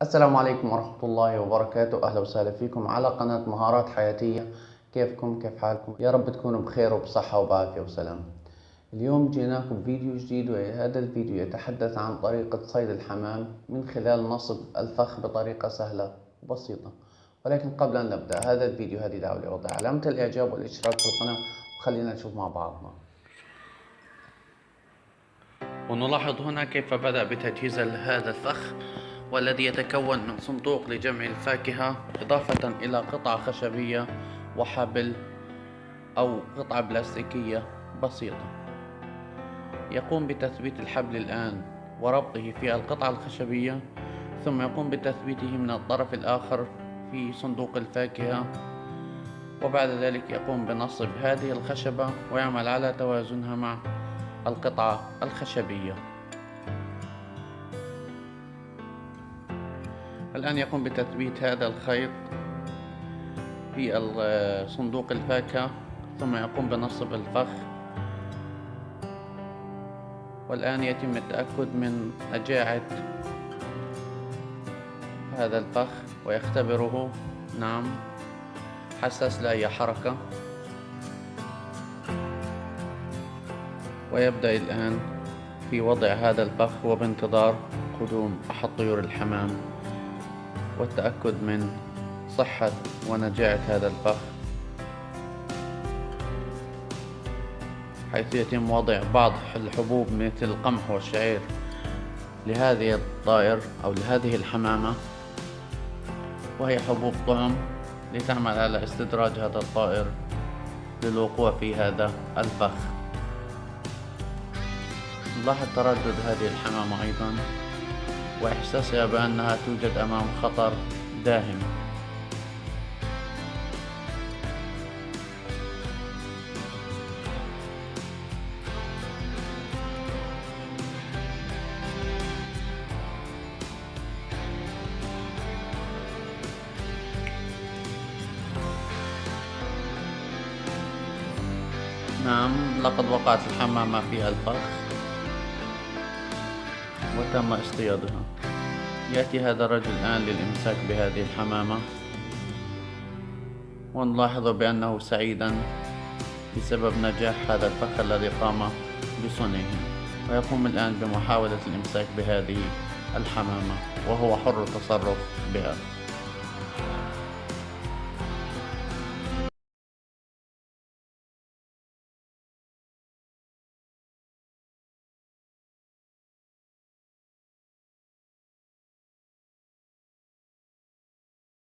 السلام عليكم ورحمة الله وبركاته. أهلا وسهلا فيكم على قناة مهارات حياتية. كيفكم؟ كيف حالكم؟ يا رب تكونوا بخير وبصحة وبعافية وسلام. اليوم جيناكم بفيديو جديد، وهذا الفيديو يتحدث عن طريقة صيد الحمام من خلال نصب الفخ بطريقة سهلة وبسيطة. ولكن قبل أن نبدأ هذا الفيديو هذه دعوة لوضع علامة الإعجاب والاشتراك في القناة، وخلينا نشوف مع بعضنا. ونلاحظ هنا كيف بدأ بتجهيز هذا الفخ، والذي يتكون من صندوق لجمع الفاكهة إضافة إلى قطعة خشبية وحبل أو قطعة بلاستيكية بسيطة. يقوم بتثبيت الحبل الآن وربطه في القطعة الخشبية، ثم يقوم بتثبيته من الطرف الآخر في صندوق الفاكهة، وبعد ذلك يقوم بنصب هذه الخشبة ويعمل على توازنها مع القطعة الخشبية. الآن يقوم بتثبيت هذا الخيط في صندوق الفاكهة، ثم يقوم بنصب الفخ. والآن يتم التأكد من نجاعة هذا الفخ ويختبره. نعم، حساس لأي حركة. ويبدأ الآن في وضع هذا الفخ وبانتظار قدوم أحد طيور الحمام والتأكد من صحة ونجاعة هذا الفخ، حيث يتم وضع بعض الحبوب مثل القمح والشعير لهذه الطائر أو لهذه الحمامة، وهي حبوب طعم لتعمل على استدراج هذا الطائر للوقوع في هذا الفخ. نلاحظ تردد هذه الحمامة أيضا وإحساسها بأنها توجد أمام خطر داهم. نعم، لقد وقعت الحمامة في الفخ وتم اصطيادها. يأتي هذا الرجل الآن للإمساك بهذه الحمامة، ونلاحظ بأنه سعيدا بسبب نجاح هذا الفخ الذي قام بصنعه، ويقوم الآن بمحاولة الإمساك بهذه الحمامة وهو حر التصرف بها.